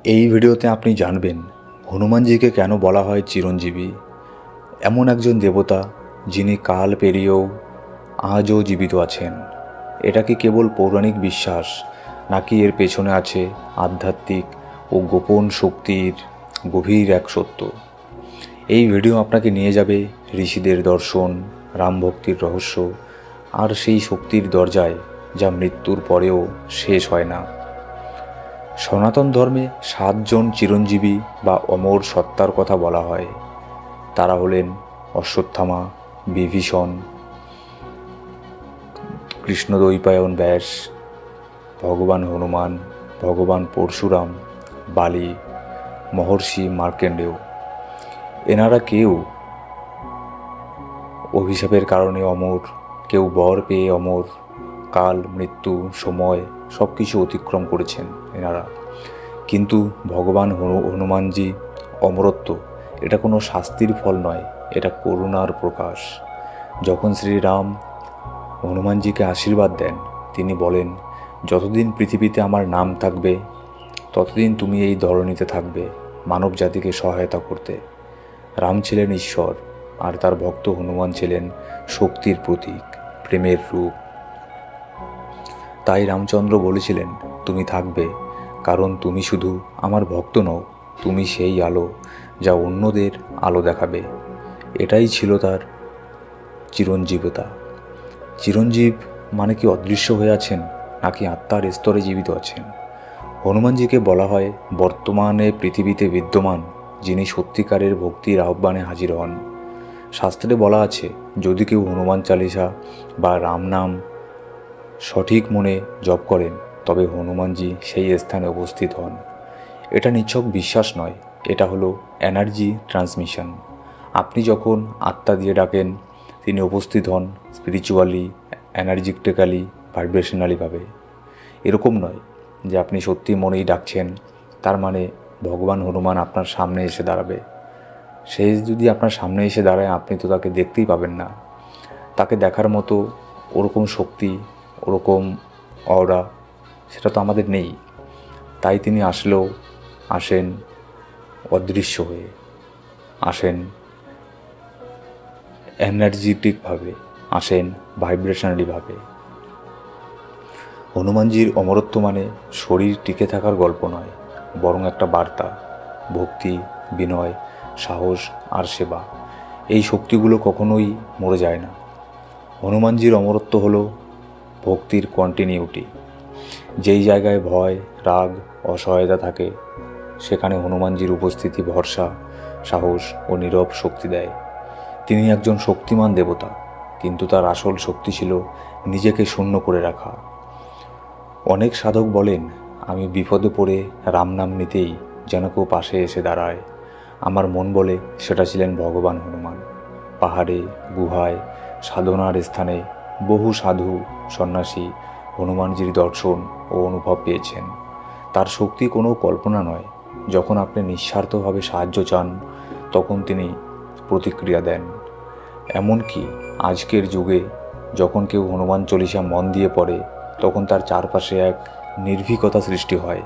এই ভিডিওতে আপনি জানবেন হনুমানজিকে কেন বলা হয় চিরঞ্জীবী। এমন একজন দেবতা যিনি কাল পেরিয়েও আজও জীবিত আছেন। এটা কি কেবল পৌরাণিক বিশ্বাস, নাকি এর পেছনে আছে আধ্যাত্মিক ও গোপন শক্তির গভীর এক সত্য? এই ভিডিও আপনাকে নিয়ে যাবে ঋষিদের দর্শন, রামভক্তির রহস্য আর সেই শক্তির দরজায় যা মৃত্যুর পরেও শেষ হয় না। সনাতন ধর্মে 7 জন চিরঞ্জীবী বা অমর সত্তার কথা বলা হয়। তারা হলেন অশ্বত্থামা, বিভীষণ, কৃষ্ণদ্বৈপায়ন ব্যাস, ভগবান হনুমান, ভগবান পরশুরাম, বালি, মহর্ষি মার্কেন্ডেয়। এনারা কেউ অভিশাপের কারণে অমর, কেউ বর পেয়ে অমর। কাল, মৃত্যু, সময় সব কিছু অতিক্রম করেছেন এনারা। কিন্তু ভগবান হনুমানজি অমরত্ব এটা কোনো শাস্তির ফল নয়, এটা করুণার প্রকাশ। যখন শ্রীরাম হনুমানজিকে আশীর্বাদ দেন, তিনি বলেন, যতদিন পৃথিবীতে আমার নাম থাকবে ততদিন তুমি এই ধরণীতে থাকবে, মানব জাতিকে সহায়তা করতে। রাম ছিলেন ঈশ্বর, আর তার ভক্ত হনুমান ছিলেন শক্তির প্রতীক, প্রেমের রূপ। তাই রামচন্দ্র বলেছিলেন, তুমি থাকবে, কারণ তুমি শুধু আমার ভক্ত নও, তুমি সেই আলো যা অন্যদের আলো দেখাবে। এটাই ছিল তার চিরঞ্জীবতা। চিরঞ্জীব মানে কি অদৃশ্য হয়ে আছেন, নাকি আত্মার স্তরে জীবিত আছেন? হনুমানজিকে বলা হয় বর্তমানে পৃথিবীতে বিদ্যমান যিনি সত্যিকারের ভক্তির আহ্বানে হাজির হন। শাস্ত্রে বলা আছে, যদি কেউ হনুমান চালিসা বা রাম নাম সঠিক মনে জপ করেন, তবে হনুমানজি সেই স্থানে উপস্থিত হন। এটা নিছক বিশ্বাস নয়, এটা হলো এনার্জি ট্রান্সমিশন। আপনি যখন আত্মা দিয়ে ডাকেন, তিনি উপস্থিত হন স্পিরিচুয়ালি, এনার্জেটিক্যালি, ভাইব্রেশনালিভাবে। এরকম নয় যে আপনি সত্যি মনেই ডাকছেন, তার মানে ভগবান হনুমান আপনার সামনে এসে দাঁড়াবে। সে যদি আপনার সামনে এসে দাঁড়ায়, আপনি তো তাকে দেখতেই পাবেন না। তাকে দেখার মতো ওরকম শক্তি, ওরকম অরা সেটা তো আমাদের নেই। তাই তিনি আসলেও আসেন অদৃশ্য হয়ে, আসেন এনার্জেটিকভাবে, আসেন ভাইব্রেশনালিভাবে। হনুমানজির অমরত্ব মানে শরীর টিকে থাকার গল্প নয়, বরং একটা বার্তা, ভক্তি, বিনয়, সাহস আর সেবা। এই শক্তিগুলো কখনোই মরে যায় না। হনুমানজির অমরত্ব হলো ভক্তির কন্টিনিউটি। যেই জায়গায় ভয়, রাগ, অসহায়তা থাকে, সেখানে হনুমানজির উপস্থিতি ভরসা, সাহস ও নীরব শক্তি দেয়। তিনি একজন শক্তিমান দেবতা, কিন্তু তার আসল শক্তি ছিল নিজেকে শূন্য করে রাখা। অনেক সাধক বলেন, আমি বিপদে পড়ে রাম নাম নিতেই যেন কেউ পাশে এসে দাঁড়ায়। আমার মন বলে সেটা ছিলেন ভগবান হনুমান। পাহাড়ে, গুহায়, সাধনার স্থানে বহু সাধু, সন্ন্যাসী হনুমানজির দর্শন ও অনুভব পেয়েছেন। তার শক্তি কোনো কল্পনা নয়। যখন আপনি নিঃস্বার্থভাবে সাহায্য চান, তখন তিনি প্রতিক্রিয়া দেন। এমনকি আজকের যুগে যখন কেউ হনুমান চল্লিশা মন দিয়ে পড়ে, তখন তার চারপাশে এক নির্ভীকতা সৃষ্টি হয়।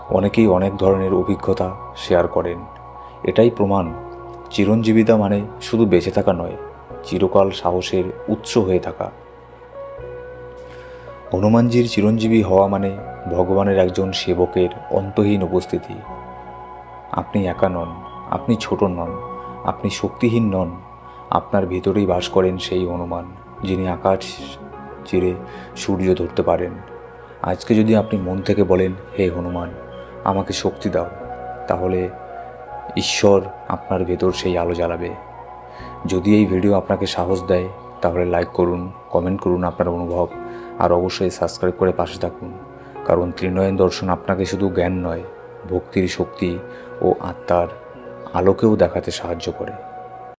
অনেকেই অনেক ধরনের অভিজ্ঞতা শেয়ার করেন। এটাই প্রমাণ, চিরঞ্জীবিতা মানে শুধু বেঁচে থাকা নয়, চিরকাল সাহসের উৎস হয়ে থাকা। হনুমানজির চিরঞ্জীবী হওয়া মানে ভগবানের একজন সেবকের অন্তহীন উপস্থিতি। আপনি একা নন, আপনি ছোট নন, আপনি শক্তিহীন নন। আপনার ভিতরেই বাস করেন সেই হনুমান, যিনি আকাশ চিরে সূর্য ধরতে পারেন। আজকে যদি আপনি মন থেকে বলেন, হে হনুমান, আমাকে শক্তি দাও, তাহলে ঈশ্বর আপনার ভেতর সেই আলো জ্বালাবে। যদি এই ভিডিও আপনাকে সাহস দেয়, তাহলে লাইক করুন, কমেন্ট করুন আপনার অনুভব, আর অবশ্যই সাবস্ক্রাইব করে পাশে থাকুন। কারণ ত্রিনয়ন দর্শন আপনাকে শুধু জ্ঞান নয়, ভক্তির শক্তি ও আত্মার আলোকেও দেখাতে সাহায্য করে।